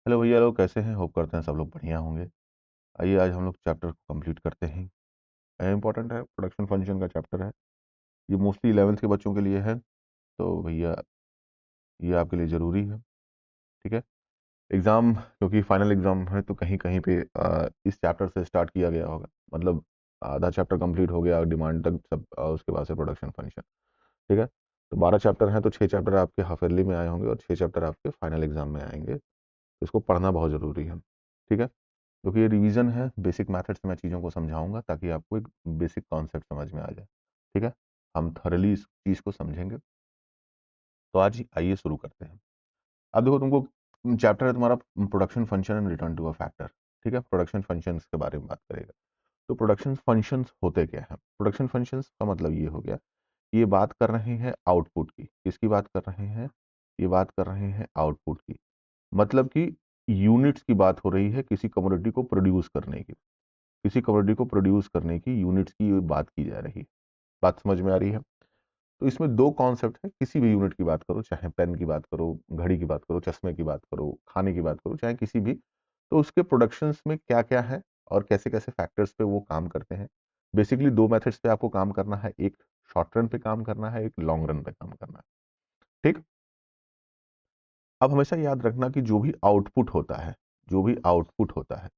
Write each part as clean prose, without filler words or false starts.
Hello भैया लोग, कैसे हैं? होप करते हैं सब लोग बढ़िया होंगे। आइए आज हम लोग चैप्टर को कंप्लीट करते हैं। इम्पोर्टेंट है, प्रोडक्शन फंक्शन का चैप्टर है। ये मोस्टली 11th के बच्चों के लिए है, तो भैया ये आपके लिए ज़रूरी है। ठीक है। एग्ज़ाम, क्योंकि फाइनल एग्ज़ाम है तो कहीं कहीं पे इस चैप्टर से स्टार्ट किया गया होगा। मतलब आधा चैप्टर कंप्लीट हो गया डिमांड तक सब, उसके बाद से प्रोडक्शन फंक्शन। ठीक है। तो 12 चैप्टर हैं, तो 6 चैप्टर आपके हाफ ईयरली में आए होंगे और 6 चैप्टर आपके फाइनल एग्ज़ाम में आएंगे। इसको पढ़ना बहुत ज़रूरी है। ठीक है। क्योंकि ये रिवीजन है, बेसिक मैथड से मैं चीज़ों को समझाऊंगा ताकि आपको एक बेसिक कॉन्सेप्ट समझ में आ जाए। ठीक है। हम थरली इस चीज़ को समझेंगे। तो आज आइए शुरू करते हैं। अब देखो, तुमको चैप्टर है तुम्हारा production function and return to a factor. ठीक है। प्रोडक्शन फंक्शंस के बारे में बात करेगा। तो प्रोडक्शन फंक्शंस होते क्या है? प्रोडक्शन फंक्शंस का मतलब ये हो गया, ये बात कर रहे हैं आउटपुट की। किसकी बात कर रहे हैं? ये बात कर रहे हैं आउटपुट की। मतलब कि यूनिट्स की बात हो रही है, किसी कमोडिटी को प्रोड्यूस करने की। किसी कमोडिटी को प्रोड्यूस करने की यूनिट्स की बात की जा रही है। बात समझ में आ रही है? तो इसमें दो कॉन्सेप्ट है। किसी भी यूनिट की बात करो, चाहे पेन की बात करो, घड़ी की बात करो, चश्मे की बात करो, खाने की बात करो, चाहे किसी भी, तो उसके प्रोडक्शंस में क्या क्या है और कैसे कैसे फैक्टर्स पे वो काम करते हैं। बेसिकली दो मेथड्स पे आपको काम करना है, एक शॉर्ट रन पे काम करना है, एक लॉन्ग रन पे काम करना है। ठीक। अब हमेशा याद रखना कि जो भी आउटपुट होता है, जो भी आउटपुट होता है,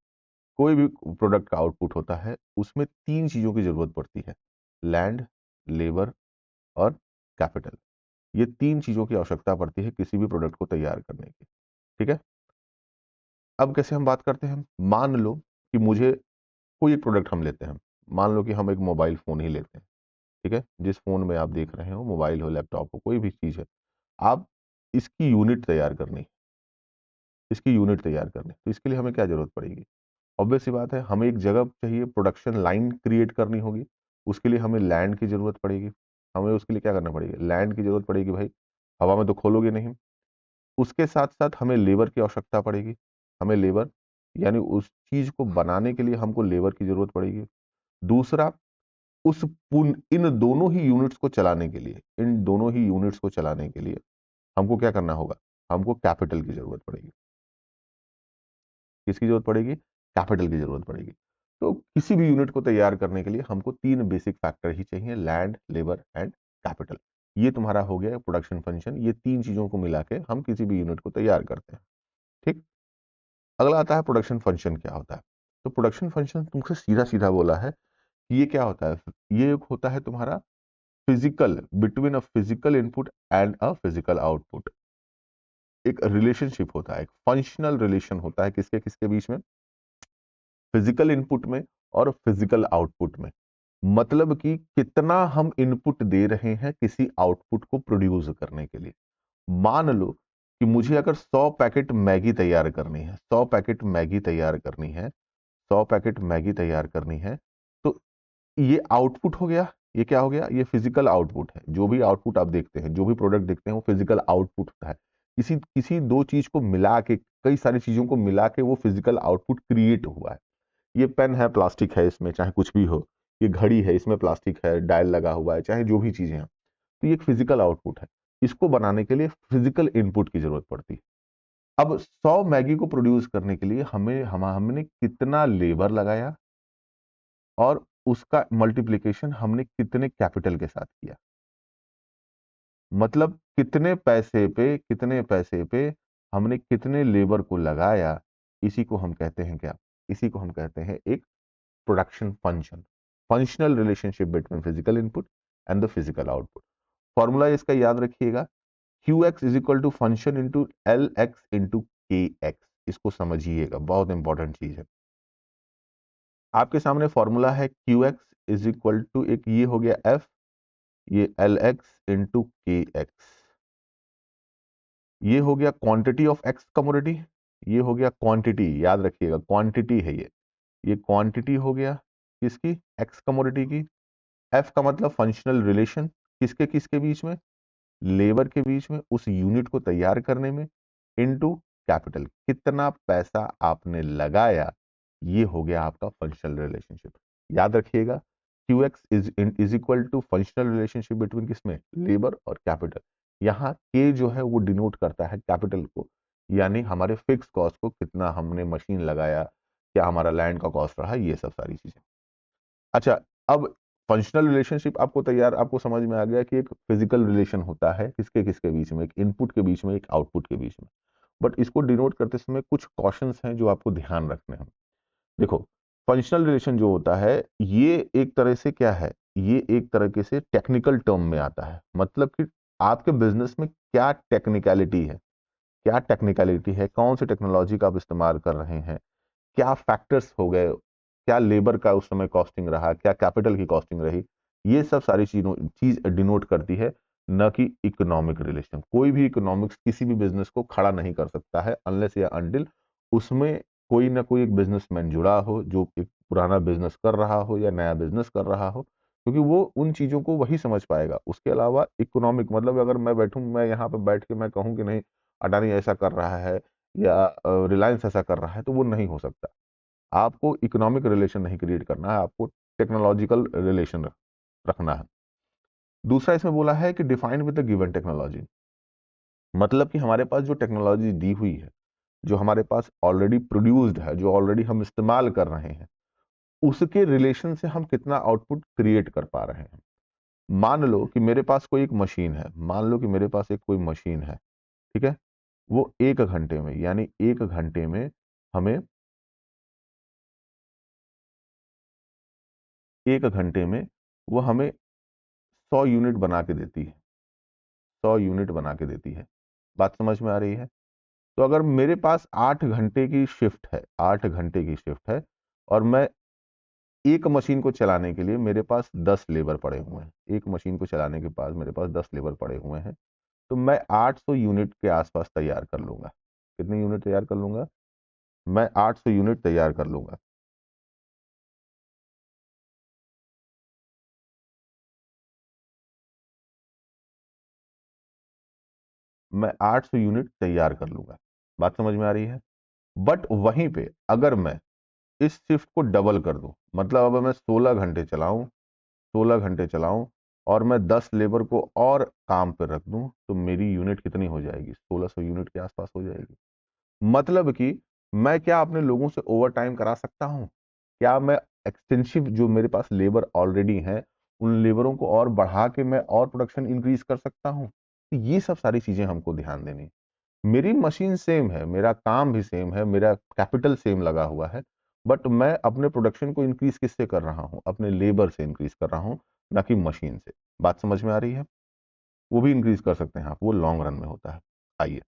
कोई भी प्रोडक्ट का आउटपुट होता है, उसमें तीन चीजों की जरूरत पड़ती है। लैंड, लेबर और कैपिटल। ये तीन चीजों की आवश्यकता पड़ती है किसी भी प्रोडक्ट को तैयार करने की। ठीक है। अब कैसे हम बात करते हैं? मान लो कि मुझे कोई एक प्रोडक्ट हम लेते हैं। मान लो कि हम एक मोबाइल फोन ही लेते हैं। ठीक है। जिस फोन में आप देख रहे हो, मोबाइल हो, लैपटॉप हो, कोई भी चीज है, आप इसकी यूनिट तैयार करनी, इसकी यूनिट तैयार करनी, तो इसके लिए हमें क्या जरूरत पड़ेगी? ऑब्वियस सी बात है, हमें एक जगह चाहिए, प्रोडक्शन लाइन क्रिएट करनी होगी। उसके लिए हमें लैंड की जरूरत पड़ेगी। हमें उसके लिए क्या करना पड़ेगा? लैंड की जरूरत पड़ेगी भाई। हवा में तो खोलोगे नहीं। उसके साथ साथ हमें लेबर की आवश्यकता पड़ेगी। हमें लेबर, यानी उस चीज को बनाने के लिए हमको लेबर की जरूरत पड़ेगी। दूसरा, इन दोनों ही यूनिट्स को चलाने के लिए, इन दोनों ही यूनिट्स को चलाने के लिए हमको क्या करना होगा? हमको कैपिटल की जरूरत पड़ेगी। किसकी जरूरत पड़ेगी? कैपिटल की जरूरत पड़ेगी। तो किसी भी यूनिट को तैयार करने के लिए हमको तीन बेसिक फैक्टर ही चाहिए, लैंड, लेबर एंड कैपिटल। ये तुम्हारा हो गया प्रोडक्शन फंक्शन। ये तीन चीजों को मिला के हम किसी भी यूनिट को तैयार करते हैं। ठीक। अगला आता है प्रोडक्शन फंक्शन क्या होता है। तो प्रोडक्शन फंक्शन तुमसे सीधा सीधा बोला है कि ये क्या होता है? ये एक होता है तुम्हारा physical, between a physical input and a physical output. एक रिलेशनशिप होता है, एक फंक्शनल रिलेशन होता है किसके किसके बीच में? फिजिकल इनपुट में और फिजिकल आउटपुट में। मतलब कि कितना हम इनपुट दे रहे हैं किसी आउटपुट को प्रोड्यूस करने के लिए। मान लो कि मुझे अगर 100 पैकेट मैगी तैयार करनी है, 100 पैकेट मैगी तैयार करनी है, 100 पैकेट मैगी तैयार करनी है, तो ये आउटपुट हो गया। ये क्या हो गया? ये फिजिकल आउटपुट है। जो भी आउटपुट आप देखते हैं, जो भी प्रोडक्ट देखते हैं, वो फिजिकल आउटपुट होता है। किसी किसी दो चीज को मिला के, कई सारी चीजों को मिला के वो फिजिकल आउटपुट क्रिएट हुआ है। ये पेन है, प्लास्टिक है, इसमें चाहे कुछ भी हो। ये घड़ी है, इसमें प्लास्टिक है, डायल लगा हुआ है, चाहे जो भी चीजें हैं, तो ये एक फिजिकल आउटपुट है। इसको बनाने के लिए फिजिकल इनपुट की जरूरत पड़ती है। अब 100 मैगी को प्रोड्यूस करने के लिए हमने कितना लेबर लगाया और उसका मल्टीप्लिकेशन हमने कितने कैपिटल के साथ किया। मतलब कितने पैसे पे हमने कितने लेबर को लगाया। इसी को हम कहते हैं क्या? इसी को हम कहते हैं एक production function, functional relationship between physical input and the physical output. Formula इसका याद रखिएगा, Q X is equal to function into L X into K X. इसको समझिएगा, बहुत इंपॉर्टेंट चीज है। आपके सामने फॉर्मूला है Q X is equal to, एक ये हो गया एफ, ये L X into K X. ये हो गया क्वांटिटी ऑफ एक्स कमोडिटी, ये हो गया क्वांटिटी, याद रखिएगा क्वांटिटी है ये क्वांटिटी हो गया किसकी? एक्स कमोडिटी की। एफ का मतलब फंक्शनल रिलेशन, किसके किसके बीच में? लेबर के बीच में, उस यूनिट को तैयार करने में। इनटू कैपिटल, कितना पैसा आपने लगाया। ये हो गया आपका फंक्शनल रिलेशनशिप। याद रखिएगा, Q X is equal to functional relationship between किसमें? लेबर और कैपिटल। यहाँ के जो है वो डिनोट करता है कैपिटल को। यानी हमारे फिक्स कॉस्ट को कितना हमने मशीन लगाया, क्या हमारा लैंड का कॉस्ट रहा, ये सब सारी चीजें। अच्छा, अब फंक्शनल रिलेशनशिप आपको समझ में आ गया कि एक फिजिकल रिलेशन होता है किसके किसके बीच में, एक इनपुट के बीच में, एक आउटपुट के बीच में। बट इसको डिनोट करते समय कुछ कॉशंस हैं जो आपको ध्यान रखने हैं। देखो, फंक्शनल रिलेशन जो होता है ये एक तरह से क्या है, ये एक तरीके से टेक्निकल टर्म में आता है। मतलब कि आपके बिजनेस में क्या टेक्निकलिटी है, क्या टेक्निकलिटी है, कौन सी टेक्नोलॉजी का आप इस्तेमाल कर रहे हैं, क्या फैक्टर्स हो गए, क्या लेबर का उस समय कॉस्टिंग रहा, क्या कैपिटल की कॉस्टिंग रही, ये सब सारी चीज डिनोट करती है, न कि इकोनॉमिक रिलेशन। कोई भी इकोनॉमिक्स किसी भी बिजनेस को खड़ा नहीं कर सकता है अनलेस या अनटिल उसमें कोई ना कोई एक बिजनेसमैन जुड़ा हो जो एक पुराना बिजनेस कर रहा हो या नया बिजनेस कर रहा हो, क्योंकि वो उन चीजों को वही समझ पाएगा। उसके अलावा इकोनॉमिक मतलब अगर मैं बैठूं, मैं यहाँ पे बैठ के मैं कहूँ कि नहीं अडानी ऐसा कर रहा है या रिलायंस ऐसा कर रहा है, तो वो नहीं हो सकता। आपको इकोनॉमिक रिलेशन नहीं क्रिएट करना है, आपको टेक्नोलॉजिकल रिलेशन रखना है। दूसरा इसमें बोला है कि defined with the given technology, मतलब कि हमारे पास जो टेक्नोलॉजी दी हुई है, जो हमारे पास ऑलरेडी प्रोड्यूस्ड है, जो ऑलरेडी हम इस्तेमाल कर रहे हैं, उसके रिलेशन से हम कितना आउटपुट क्रिएट कर पा रहे हैं। मान लो कि मेरे पास कोई एक मशीन है, मान लो कि मेरे पास एक कोई मशीन है, ठीक है, वो 1 घंटे में, यानी 1 घंटे में हमें 1 घंटे में वो हमें 100 यूनिट बना के देती है, 100 यूनिट बना के देती है। बात समझ में आ रही है? तो अगर मेरे पास 8 घंटे की शिफ्ट है, 8 घंटे की शिफ्ट है, और मैं एक मशीन को चलाने के लिए मेरे पास 10 लेबर पड़े हुए हैं, एक मशीन को चलाने के पास मेरे पास 10 लेबर पड़े हुए हैं, तो मैं 800 यूनिट के आसपास तैयार कर लूंगा। कितने यूनिट तैयार कर लूंगा? मैं 800 यूनिट तैयार कर लूंगा। मैं 800 यूनिट तैयार कर लूंगा। बात समझ में आ रही है? बट वहीं पे अगर मैं इस शिफ्ट को डबल कर दूं, मतलब अब मैं 16 घंटे चलाऊं, 16 घंटे चलाऊं, और मैं 10 लेबर को और काम पर रख दूं, तो मेरी यूनिट कितनी हो जाएगी? 1600 यूनिट के आसपास हो जाएगी। मतलब कि मैं क्या अपने लोगों से ओवर टाइम करा सकता हूं? क्या मैं एक्सटेंसिव जो मेरे पास लेबर ऑलरेडी हैं, उन लेबरों को और बढ़ा के मैं और प्रोडक्शन इंक्रीज कर सकता हूं? तो ये सब सारी चीजें हमको ध्यान देनी है। मेरी मशीन सेम है, मेरा काम भी सेम है, मेरा कैपिटल सेम लगा हुआ है, बट मैं अपने प्रोडक्शन को इंक्रीज किससे कर रहा हूं? अपने लेबर से इंक्रीज कर रहा हूं, ना कि मशीन से। बात समझ में आ रही है? वो भी इंक्रीज कर सकते हैं आप, वो लॉन्ग रन में होता है। आइए,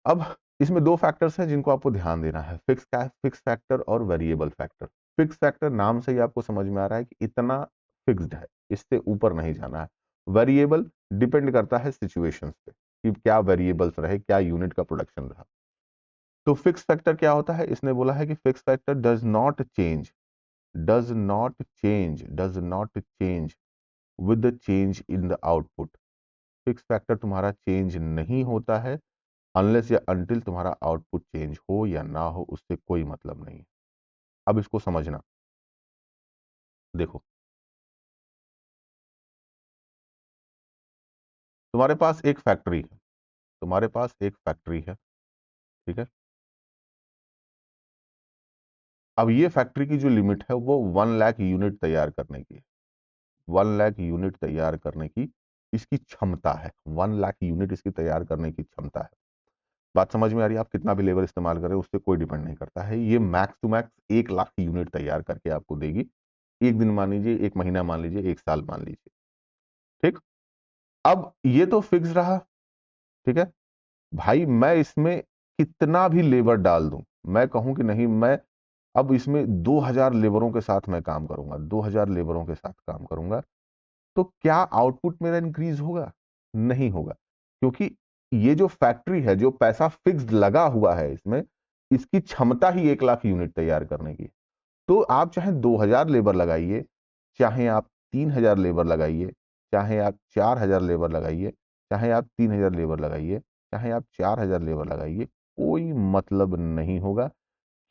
अब इसमें दो फैक्टर्स हैं जिनको आपको ध्यान देना है, फिक्स फैक्टर और वेरिएबल फैक्टर। फिक्स फैक्टर नाम से ही आपको समझ में आ रहा है कि इतना फिक्स्ड है, इससे ऊपर नहीं जाना है। वेरिएबल डिपेंड करता है सिचुएशंस पे कि क्या वेरिएबल्स रहे, क्या यूनिट का प्रोडक्शन रहा। तो फिक्स फैक्टर क्या होता है? इसने बोला है कि fix factor does not change with the change in the output. Fix factor तुम्हारा चेंज नहीं होता है अनलेस या अनटिल तुम्हारा आउटपुट चेंज हो या ना हो, उससे कोई मतलब नहीं है। अब इसको समझना। देखो, तुम्हारे पास एक फैक्ट्री है, तुम्हारे पास एक फैक्ट्री है, ठीक है। अब ये फैक्ट्री की जो लिमिट है वो 1 लाख यूनिट तैयार करने की है। 1 लाख यूनिट तैयार करने की इसकी क्षमता है, 1 लाख यूनिट इसकी तैयार करने की क्षमता है। बात समझ में आ रही है? आप कितना भी लेबर इस्तेमाल करें उससे कोई डिपेंड नहीं करता है, ये max to max 1 lakh unit तैयार करके आपको देगी। एक दिन मान लीजिए, एक महीना मान लीजिए, एक साल मान लीजिए, ठीक। अब ये तो फिक्स रहा, ठीक है। भाई मैं इसमें कितना भी लेबर डाल दूं, मैं कहूं कि नहीं मैं अब इसमें 2000 लेबरों के साथ मैं काम करूंगा, 2000 लेबरों के साथ काम करूंगा, तो क्या आउटपुट मेरा इंक्रीज होगा? नहीं होगा, क्योंकि ये जो फैक्ट्री है, जो पैसा फिक्स्ड लगा हुआ है इसमें, इसकी क्षमता ही 1 लाख यूनिट तैयार करने की। तो आप चाहे 2000 लेबर लगाइए, चाहे आप 3000 लेबर लगाइए, चाहे आप 4000 लेबर लगाइए, चाहे आप 3000 लेबर लगाइए, चाहे आप 4000 लेबर लगाइए, कोई मतलब नहीं होगा,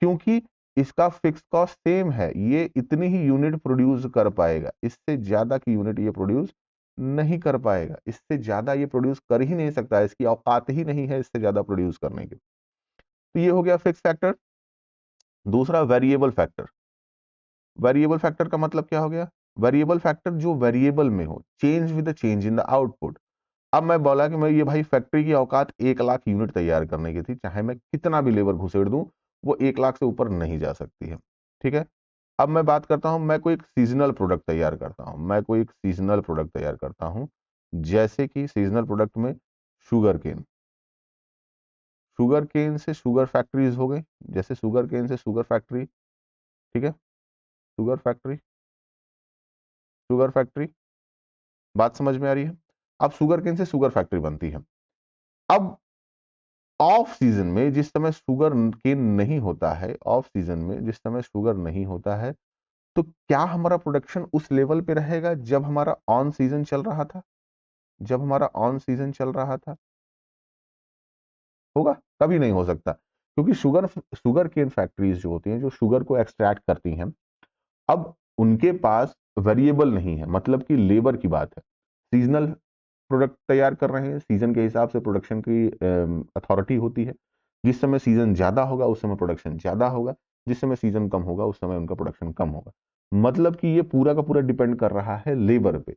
क्योंकि इसका फिक्स कॉस्ट सेम है। ये इतनी ही यूनिट प्रोड्यूस कर पाएगा, इससे ज्यादा की यूनिट ये प्रोड्यूस नहीं कर पाएगा, इससे ज्यादा ये प्रोड्यूस कर ही नहीं सकता, इसकी औकात ही नहीं है इससे ज्यादा प्रोड्यूस करने की। तो ये हो गया फिक्स फैक्टर। दूसरा वेरिएबल फैक्टर। वेरिएबल फैक्टर का मतलब क्या हो गया? वेरिएबल फैक्टर जो वेरिएबल में हो, change with the change in the output. अब मैं बोला कि मैं ये भाई फैक्ट्री की औकात 1 लाख यूनिट तैयार करने की थी, चाहे मैं कितना भी लेबर घुसेड़ दूं वो 1 लाख से ऊपर नहीं जा सकती है। ठीक है, अब मैं बात करता हूं, मैं कोई एक सीजनल प्रोडक्ट तैयार करता हूं, मैं कोई एक सीजनल प्रोडक्ट तैयार करता हूं, जैसे कि सीजनल प्रोडक्ट में शुगर केन। शुगर केन से शुगर फैक्ट्रीज हो गई, जैसे शुगर केन से शुगर फैक्ट्री। ठीक है, शुगर फैक्ट्री, शुगर फैक्ट्री, बात समझ में आ रही है? अब शुगर केन से शुगर फैक्ट्री बनती है। अब ऑफ सीजन में जिस समय शुगर केन नहीं होता है, ऑफ सीजन में जिस समय शुगर नहीं होता है, तो क्या हमारा प्रोडक्शन उस लेवल पे रहेगा जब हमारा ऑन सीजन चल रहा था? जब हमारा ऑन सीजन चल रहा था होगा? कभी नहीं हो सकता, क्योंकि शुगर शुगर केन फैक्ट्रीज जो होती हैं, जो शुगर को एक्सट्रैक्ट करती हैं, अब उनके पास वेरिएबल नहीं है, मतलब कि लेबर की बात है। सीजनल प्रोडक्ट तैयार कर रहे हैं, सीजन के हिसाब से प्रोडक्शन की अथॉरिटी होती है। जिस समय सीजन ज्यादा होगा उस समय प्रोडक्शन ज्यादा होगा, जिस समय सीजन कम होगा उस समय उनका प्रोडक्शन कम होगा। मतलब कि ये पूरा का पूरा डिपेंड कर रहा है लेबर पे।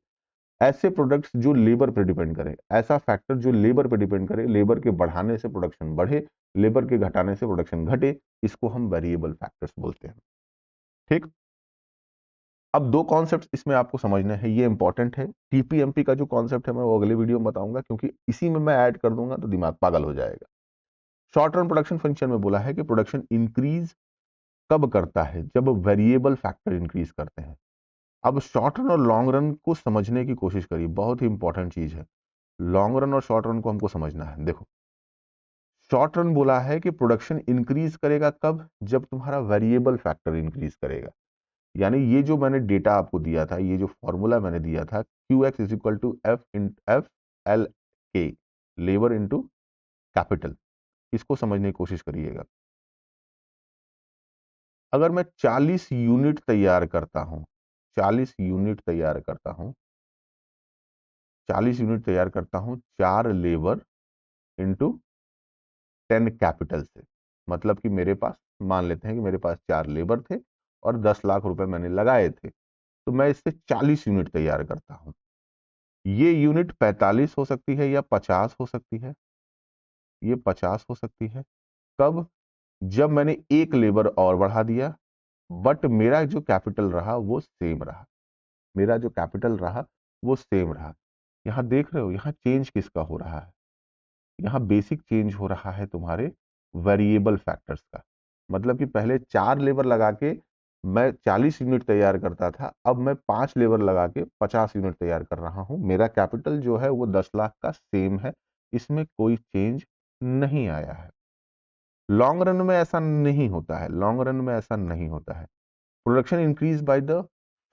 ऐसे प्रोडक्ट्स जो लेबर पे डिपेंड करे, ऐसा फैक्टर जो लेबर पे डिपेंड करे, लेबर के बढ़ाने से प्रोडक्शन बढ़े, लेबर के घटाने से प्रोडक्शन घटे, इसको हम वेरिएबल फैक्टर्स बोलते हैं। ठीक, अब दो कॉन्सेप्ट इसमें आपको समझने हैं, ये इंपॉर्टेंट है। टीपीएमपी का जो कॉन्सेप्ट है मैं वो अगले वीडियो में बताऊंगा, क्योंकि इसी में मैं ऐड कर दूंगा तो दिमाग पागल हो जाएगा। शॉर्ट रन प्रोडक्शन फंक्शन में बोला है कि प्रोडक्शन इंक्रीज कब करता है? जब वेरिएबल फैक्टर इंक्रीज करते हैं। अब शॉर्ट रन और लॉन्ग रन को समझने की कोशिश करिए, बहुत ही इंपॉर्टेंट चीज है। लॉन्ग रन और शॉर्ट रन को हमको समझना है। देखो, शॉर्ट रन बोला है कि प्रोडक्शन इंक्रीज करेगा कब? जब तुम्हारा वेरिएबल फैक्टर इंक्रीज करेगा। यानी ये जो मैंने डेटा आपको दिया था, ये जो फॉर्मूला मैंने दिया था, Q X is equal to F L K, labour into capital, इसको समझने की कोशिश करिएगा। अगर मैं 40 यूनिट तैयार करता हूं, 40 यूनिट तैयार करता हूं, 40 यूनिट तैयार करता हूं 4 लेबर इंटू 10 कैपिटल से, मतलब कि मेरे पास, मान लेते हैं कि मेरे पास 4 लेबर थे और 10 लाख रुपए मैंने लगाए थे, तो मैं इससे 40 यूनिट तैयार करता हूं। ये यूनिट 45 हो सकती है या 50 हो सकती है, ये 50 हो सकती है। कब? जब मैंने एक लेबर और बढ़ा दिया, बट मेरा जो कैपिटल रहा वो सेम रहा, मेरा जो कैपिटल रहा वो सेम रहा। यहां देख रहे हो, यहां चेंज किसका हो रहा है? यहाँ बेसिक चेंज हो रहा है तुम्हारे वेरिएबल फैक्टर्स का। मतलब कि पहले 4 लेबर लगा के मैं 40 यूनिट तैयार करता था, अब मैं 5 लेबर लगा के 50 यूनिट तैयार कर रहा हूं। मेरा कैपिटल जो है वो 10 लाख का सेम है, इसमें कोई चेंज नहीं आया है। लॉन्ग रन में ऐसा नहीं होता है, लॉन्ग रन में ऐसा नहीं होता है। Production increase by the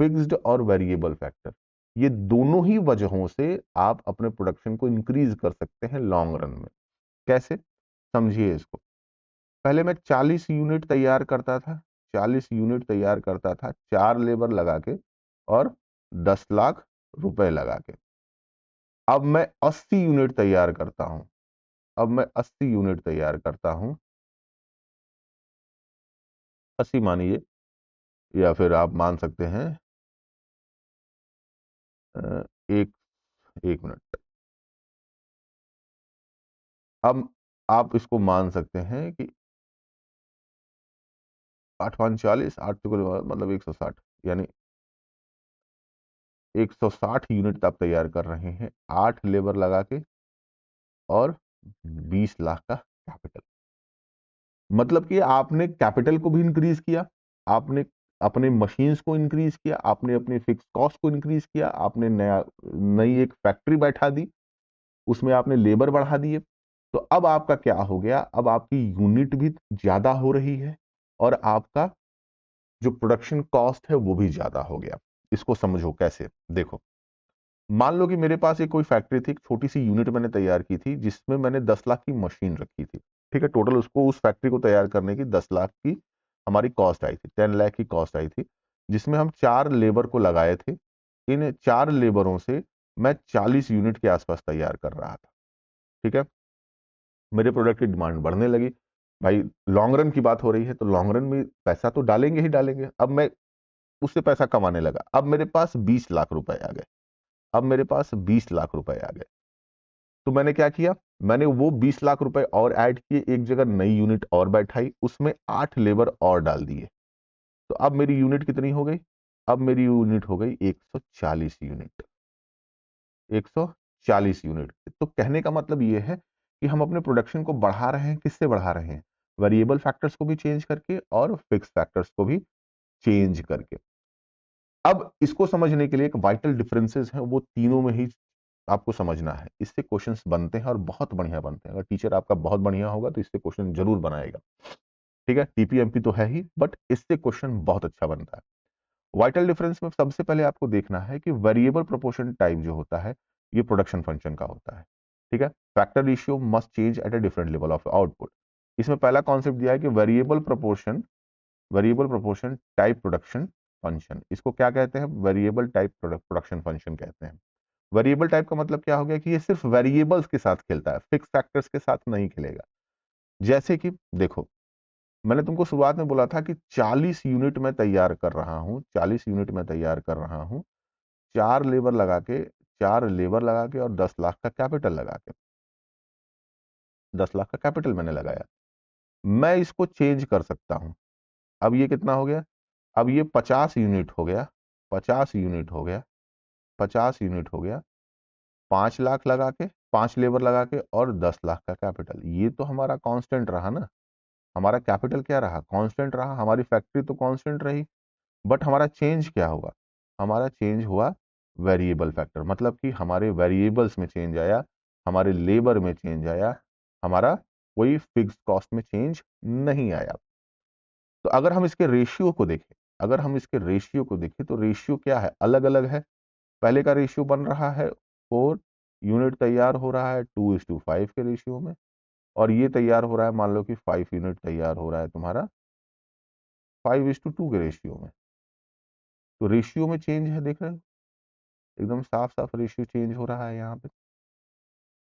fixed और वेरिएबल फैक्टर, ये दोनों ही वजहों से आप अपने प्रोडक्शन को इंक्रीज कर सकते हैं लॉन्ग रन में। कैसे? समझिए इसको। पहले मैं 40 यूनिट तैयार करता था, 40 यूनिट तैयार करता था 4 लेबर लगा के और 10 लाख रुपए लगा के। अब मैं 80 यूनिट तैयार करता हूं, अब मैं 80 यूनिट तैयार करता हूं, 80 मानिए, या फिर आप मान सकते हैं एक एक मिनट। अब आप इसको मान सकते हैं कि 8 5 40, 8 मतलब 160, यानी 160 यूनिट आप तैयार कर रहे हैं 8 लेबर लगा के और 20 लाख का कैपिटल। मतलब कि आपने कैपिटल को भी इंक्रीज किया, आपने अपने मशीन्स को इंक्रीज किया, आपने अपने फिक्स कॉस्ट को इंक्रीज किया, आपने नई एक फैक्ट्री बैठा दी, उसमें आपने लेबर बढ़ा दिए। तो अब आपका क्या हो गया? अब आपकी यूनिट भी ज्यादा हो रही है और आपका जो प्रोडक्शन कॉस्ट है वो भी ज्यादा हो गया। इसको समझो कैसे। देखो, मान लो कि मेरे पास एक कोई फैक्ट्री थी, एक छोटी सी यूनिट मैंने तैयार की थी जिसमें मैंने 10 लाख की मशीन रखी थी। ठीक है, टोटल उसको, उस फैक्ट्री को तैयार करने की 10 लाख की हमारी कॉस्ट आई थी, 10 लाख की कॉस्ट आई थी, जिसमें हम 4 लेबर को लगाए थे। इन 4 लेबरों से मैं 40 यूनिट के आसपास तैयार कर रहा था, ठीक है। मेरे प्रोडक्ट की डिमांड बढ़ने लगी, भाई लॉन्ग रन की बात हो रही है तो लॉन्ग रन में पैसा तो डालेंगे ही डालेंगे। अब मैं उससे पैसा कमाने लगा, अब मेरे पास 20 लाख रुपए आ गए, अब मेरे पास 20 लाख रुपए आ गए। तो मैंने क्या किया, मैंने वो 20 लाख रुपए और ऐड किए, एक जगह नई यूनिट और बैठाई, उसमें 8 लेबर और डाल दिए। तो अब मेरी यूनिट कितनी हो गई, अब मेरी यूनिट हो गई 140 यूनिट, 140 यूनिट। तो कहने का मतलब ये है कि हम अपने प्रोडक्शन को बढ़ा रहे हैं, किससे बढ़ा रहे हैं, वेरिएबल फैक्टर्स को भी चेंज करके और फिक्स फैक्टर्स को भी चेंज करके। अब इसको समझने के लिए एक वाइटल डिफरेंसेस है, वो तीनों में ही आपको समझना है। इससे क्वेश्चंस बनते हैं और बहुत बढ़िया बनते हैं। अगर टीचर आपका बहुत बढ़िया होगा तो इससे क्वेश्चन जरूर बनाएगा, ठीक है। टीपीएमपी तो है ही, बट इससे क्वेश्चन बहुत अच्छा बनता है। वाइटल डिफरेंस में सबसे पहले आपको देखना है कि वेरिएबल प्रोपोर्शन टाइप जो होता है ये प्रोडक्शन फंक्शन का होता है, ठीक है। Factor ratio must change at a different level of output. इसमें पहला कॉन्सेप्ट दिया है कि variable proportion type production function, इसको क्या कहते हैं, वेरिएबल टाइप प्रोडक्शन फंक्शन कहते हैं। वेरिएबल टाइप का मतलब क्या हो गया कि ये सिर्फ वेरिएबल्स के साथ खेलता है, फिक्स फैक्टर्स के साथ नहीं खेलेगा। जैसे कि देखो, मैंने तुमको शुरुआत में बोला था कि 40 यूनिट में तैयार कर रहा हूं, 40 यूनिट में तैयार कर रहा हूं, चार लेबर लगा के, 4 लेबर लगा के और 10 लाख का कैपिटल लगा के, 10 लाख का कैपिटल मैंने लगाया। मैं इसको चेंज कर सकता हूं। अब ये कितना हो गया, अब ये 50 यूनिट हो गया, 50 यूनिट हो गया, 50 यूनिट हो गया, 5 लाख लगा के, 5 लेबर लगा के और 10 लाख का कैपिटल। ये तो हमारा कांस्टेंट रहा ना, हमारा कैपिटल क्या रहा, कांस्टेंट रहा, हमारी फैक्ट्री तो कांस्टेंट रही। बट हमारा चेंज क्या होगा, हमारा चेंज हुआ वेरिएबल फैक्टर, मतलब कि हमारे वेरिएबल्स में चेंज आया, हमारे लेबर में चेंज आया, हमारा कोई फिक्स कॉस्ट में चेंज नहीं आया। तो अगर हम इसके रेशियो को देखें, अगर हम इसके रेशियो को देखें तो रेशियो क्या है, अलग अलग है। पहले का रेशियो बन रहा है 4 यूनिट तैयार हो रहा है 2:5 के रेशियो में, और ये तैयार हो रहा है मान लो कि 5 यूनिट तैयार हो रहा है तुम्हारा 5:2 के रेशियो में। तो रेशियो में चेंज है, देख रहे हो, एकदम साफ साफ रेशियो चेंज हो रहा है यहाँ पे।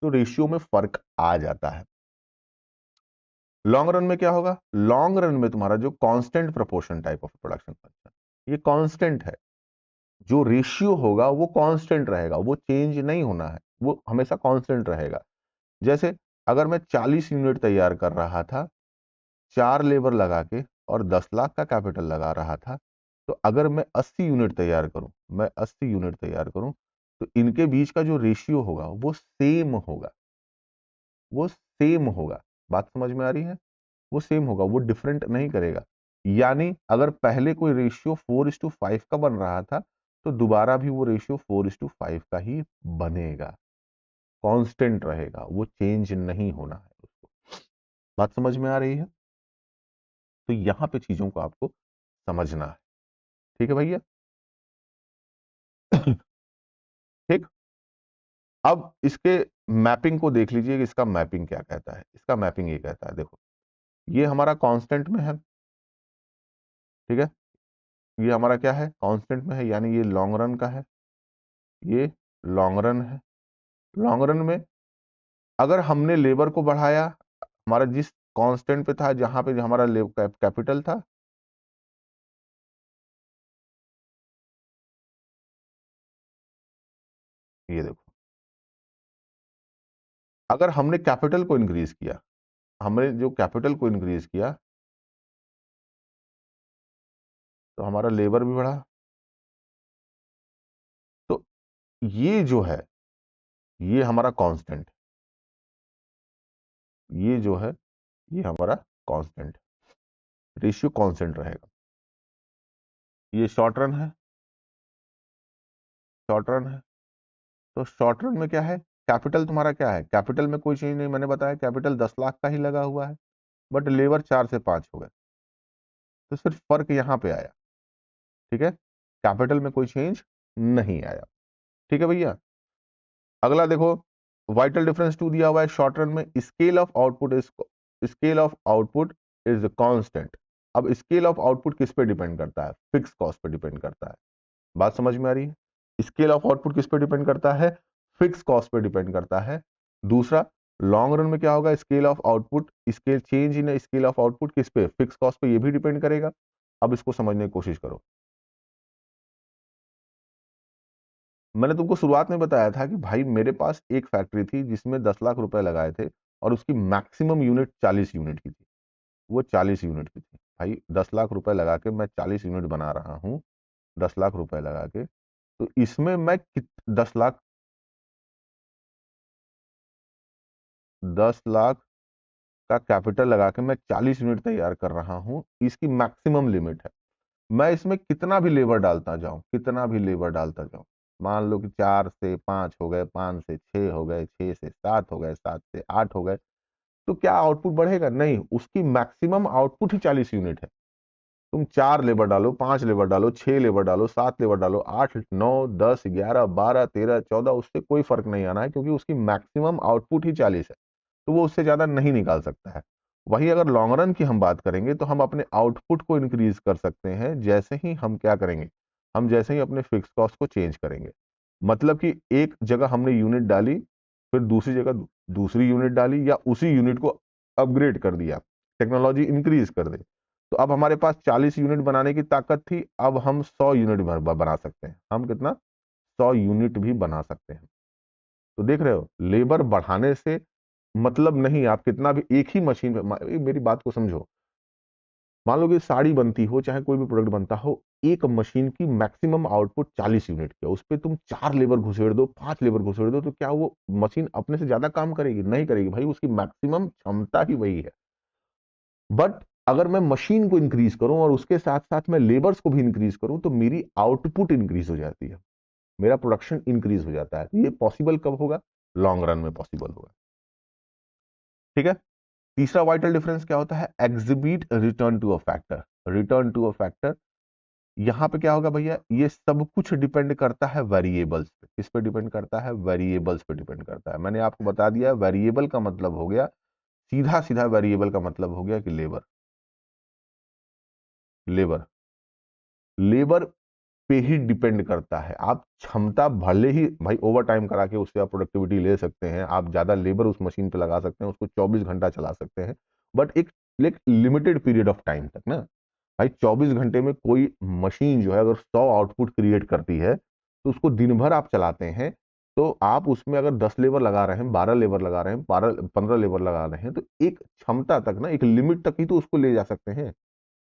तो रेशियो में फर्क आ जाता है। लॉन्ग रन में क्या होगा, लॉन्ग रन में तुम्हारा जो constant proportion type of production function, ये कांस्टेंट है। जो रेशियो होगा वो कांस्टेंट रहेगा, वो चेंज नहीं होना है, वो हमेशा कांस्टेंट रहेगा। जैसे अगर मैं 40 यूनिट तैयार कर रहा था, 4 लेबर लगा के और 10 लाख का कैपिटल लगा रहा था, तो अगर मैं 80 यूनिट तैयार करूं, मैं 80 यूनिट तैयार करूं, तो इनके बीच का जो रेशियो होगा वो सेम होगा, वो सेम होगा। बात समझ में आ रही है, वो सेम होगा, वो डिफरेंट नहीं करेगा। यानी अगर पहले कोई रेशियो 4:5 का बन रहा था, तो दोबारा भी वो रेशियो 4:5 का ही बनेगा, कांस्टेंट रहेगा, वो चेंज नहीं होना है उसको। बात समझ में आ रही है, तो यहां पे चीजों को आपको समझना है, ठीक है भैया। ठीक। अब इसके मैपिंग को देख लीजिए कि इसका मैपिंग क्या कहता है। इसका मैपिंग ये कहता है, देखो ये हमारा कांस्टेंट में है, ठीक है, ये हमारा क्या है, कांस्टेंट में है, यानी ये लॉन्ग रन का है, ये लॉन्ग रन है। लॉन्ग रन में अगर हमने लेबर को बढ़ाया, हमारा जिस कांस्टेंट पे था, जहां पे हमारा कैपिटल था, ये देखो, अगर हमने कैपिटल को इंक्रीज किया, हमने जो कैपिटल को इंक्रीज किया, तो हमारा लेबर भी बढ़ा। तो ये जो है, ये हमारा कांस्टेंट, ये जो है ये हमारा कांस्टेंट, रेशियो कांस्टेंट रहेगा। ये शॉर्ट रन है, शॉर्ट रन है। तो शॉर्ट रन में क्या है, कैपिटल तुम्हारा क्या है, कैपिटल में कोई चेंज नहीं, मैंने बताया कैपिटल 10 लाख का ही लगा हुआ है, बट लेबर 4 से 5 हो गए। तो सिर्फ फर्क यहां पे आया, ठीक है, कैपिटल में कोई चेंज नहीं आया, ठीक है भैया। अगला देखो, वाइटल डिफरेंस 2 दिया हुआ है शॉर्ट रन में, scale of output is constant. अब स्केल ऑफ आउटपुट किस पे डिपेंड करता है, फिक्स कॉस्ट पे डिपेंड करता है। बात समझ में आ रही है। स्केल ऑफ आउटपुट किस पे डिपेंड करता है? फिक्स कॉस्ट पे डिपेंड करता है। दूसरा, लॉन्ग रन में क्या होगा? Scale of output, scale change in scale of output किस पे? फिक्स कॉस्ट पे, ये भी डिपेंड करेगा। अब इसको समझने की कोशिश करो। मैंने तुमको शुरुआत में बताया था कि भाई मेरे पास एक फैक्ट्री थी जिसमें 10 लाख रुपए लगाए थे और उसकी मैक्सिमम यूनिट 40 यूनिट की थी। वो 40 यूनिट की थी। भाई 10 लाख रुपए लगा के मैं 40 यूनिट बना रहा हूँ, 10 लाख रुपए लगा के, तो इसमें मैं 10 लाख का कैपिटल लगा के मैं 40 यूनिट तैयार कर रहा हूँ, इसकी मैक्सिमम लिमिट है। मैं इसमें कितना भी लेबर डालता जाऊं, कितना भी लेबर डालता जाऊं, मान लो कि 4 से 5 हो गए, 5 से 6 हो गए, 6 से 7 हो गए, 7 से 8 हो गए, तो क्या आउटपुट बढ़ेगा? नहीं, उसकी मैक्सिमम आउटपुट ही 40 यूनिट है। तुम 4 लेबर डालो, 5 लेबर डालो, 6 लेबर डालो, 7 लेबर डालो, 8, 9, 10, 11, 12, 13, 14, उससे कोई फर्क नहीं आना है, क्योंकि उसकी मैक्सिमम आउटपुट ही 40 है, तो वो उससे ज्यादा नहीं निकाल सकता है। वही अगर लॉन्ग रन की हम बात करेंगे तो हम अपने आउटपुट को इंक्रीज कर सकते हैं, जैसे ही हम क्या करेंगे, हम जैसे ही अपने फिक्स कॉस्ट को चेंज करेंगे। मतलब कि एक जगह हमने यूनिट डाली, फिर दूसरी जगह दूसरी यूनिट डाली, या उसी यूनिट को अपग्रेड कर दिया, टेक्नोलॉजी इंक्रीज कर दे, तो अब हमारे पास 40 यूनिट बनाने की ताकत थी, अब हम 100 यूनिट बना सकते हैं। हम कितना? 100 यूनिट भी बना सकते हैं। तो देख रहे हो, लेबर बढ़ाने से मतलब नहीं, आप कितना भी एक ही मशीन पे मेरी बात को समझो। मान लो कि साड़ी बनती हो, चाहे कोई भी प्रोडक्ट बनता हो, एक मशीन की मैक्सिमम आउटपुट 40 यूनिट की है, उस पर तुम 4 लेबर घुसेड़ दो, 5 लेबर घुसेड़ दो, तो क्या वो मशीन अपने से ज्यादा काम करेगी? नहीं करेगी भाई, उसकी मैक्सिमम क्षमता ही वही है। बट अगर मैं मशीन को इंक्रीज करूं और उसके साथ साथ मैं लेबर्स को भी इंक्रीज करूं, तो मेरी आउटपुट इंक्रीज हो जाती है, मेरा प्रोडक्शन इंक्रीज हो जाता है। ये पॉसिबल कब होगा? लॉन्ग रन में पॉसिबल होगा। ठीक है। तीसरा वाइटल डिफरेंस क्या होता है? Exhibit return to a factor. Return to a factor, यहां पे क्या होगा भैया? ये सब कुछ डिपेंड करता है वेरिएबल्स पे। किस पे डिपेंड करता है? वेरिएबल्स पे डिपेंड करता है। मैंने आपको बता दिया, वेरिएबल का मतलब हो गया, सीधा सीधा वेरिएबल का मतलब हो गया कि लेबर। लेबर लेबर पे ही डिपेंड करता है। आप क्षमता भले ही भाई ओवर टाइम करा के उससे आप प्रोडक्टिविटी ले सकते हैं, आप ज्यादा लेबर उस मशीन पे लगा सकते हैं, उसको 24 घंटा चला सकते हैं, बट एक लिमिटेड पीरियड ऑफ टाइम तक ना। भाई 24 घंटे में कोई मशीन जो है अगर 100 आउटपुट क्रिएट करती है, तो उसको दिन भर आप चलाते हैं, तो आप उसमें अगर 10 लेबर लगा रहे हैं, 12 लेबर लगा रहे हैं, 12 15 लेबर लगा रहे हैं, तो एक क्षमता तक ना, एक लिमिट तक ही तो उसको ले जा सकते हैं।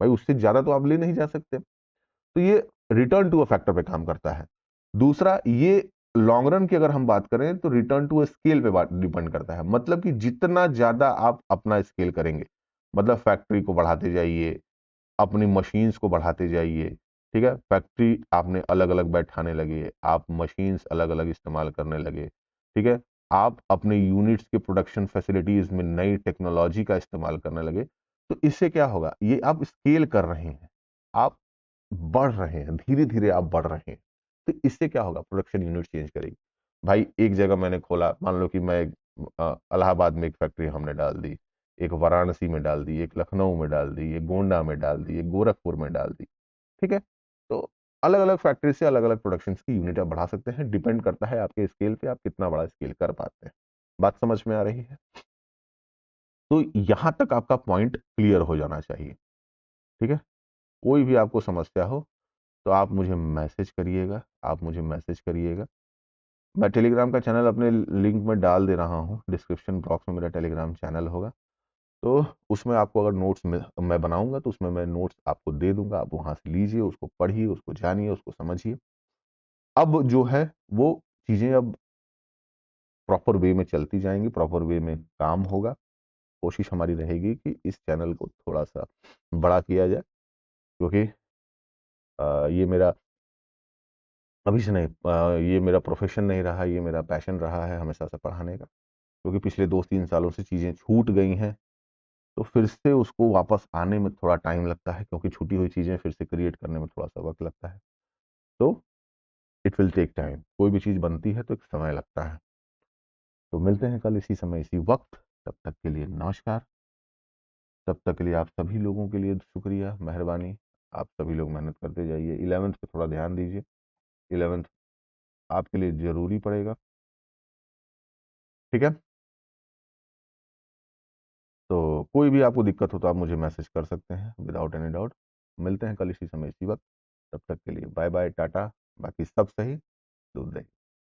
भाई उससे ज्यादा तो आप ले नहीं जा सकते। तो ये रिटर्न टू अ फैक्टर पे काम करता है। दूसरा, ये लॉन्ग रन की अगर हम बात करें तो रिटर्न टू अ स्केल पे डिपेंड करता है। मतलब कि जितना ज्यादा आप अपना स्केल करेंगे, मतलब फैक्ट्री को बढ़ाते जाइए, अपनी मशीन्स को बढ़ाते जाइए, ठीक है, फैक्ट्री आपने अलग अलग बैठाने लगे, आप मशीन्स अलग अलग इस्तेमाल करने लगे, ठीक है, आप अपने यूनिट्स के प्रोडक्शन फैसिलिटीज में नई टेक्नोलॉजी का इस्तेमाल करने लगे, तो इससे क्या होगा? ये आप स्केल कर रहे हैं, आप बढ़ रहे हैं, धीरे धीरे आप बढ़ रहे हैं, तो इससे क्या होगा? प्रोडक्शन यूनिट चेंज करेगी। भाई एक जगह मैंने खोला, मान लो कि मैं इलाहाबाद में एक फैक्ट्री हमने डाल दी, एक वाराणसी में डाल दी, एक लखनऊ में डाल दी, एक गोंडा में डाल दी, एक गोरखपुर में डाल दी, ठीक है। तो अलग अलग फैक्ट्री से अलग अलग प्रोडक्शन की यूनिट आप बढ़ा सकते हैं, डिपेंड करता है आपके स्केल पे, आप कितना बड़ा स्केल कर पाते हैं। बात समझ में आ रही है? तो यहां तक आपका पॉइंट क्लियर हो जाना चाहिए। ठीक है। कोई भी आपको समस्या हो तो आप मुझे मैसेज करिएगा, आप मुझे मैसेज करिएगा। मैं टेलीग्राम का चैनल अपने लिंक में डाल दे रहा हूँ, डिस्क्रिप्शन बॉक्स में मेरा टेलीग्राम चैनल होगा, तो उसमें आपको अगर नोट्स मैं बनाऊंगा तो उसमें मैं नोट्स आपको दे दूंगा, आप वहां से लीजिए, उसको पढ़िए, उसको जानिए, उसको समझिए। अब जो है वो चीजें अब प्रॉपर वे में चलती जाएंगी, प्रॉपर वे में काम होगा। कोशिश हमारी रहेगी कि इस चैनल को थोड़ा सा बड़ा किया जाए, क्योंकि ये मेरा अभी से नहीं, ये मेरा प्रोफेशन नहीं रहा, ये मेरा पैशन रहा है हमेशा से पढ़ाने का। क्योंकि पिछले 2 3 सालों से चीज़ें छूट गई हैं, तो फिर से उसको वापस आने में थोड़ा टाइम लगता है, क्योंकि छूटी हुई चीज़ें फिर से क्रिएट करने में थोड़ा सा वक्त लगता है। तो इट विल टेक टाइम, कोई भी चीज़ बनती है तो एक समय लगता है। तो मिलते हैं कल इसी समय इसी वक्त, तब तक के लिए नमस्कार। तब तक के लिए आप सभी लोगों के लिए शुक्रिया, मेहरबानी। आप सभी लोग मेहनत करते जाइए, 11th पे थोड़ा ध्यान दीजिए। 11th आपके लिए ज़रूरी पड़ेगा। ठीक है, तो कोई भी आपको दिक्कत हो तो आप मुझे मैसेज कर सकते हैं विदाउट एनी डाउट। मिलते हैं कल इसी समय इसी वक्त। तब तक के लिए बाय बाय टाटा। बाकी सब सही, दूध दही।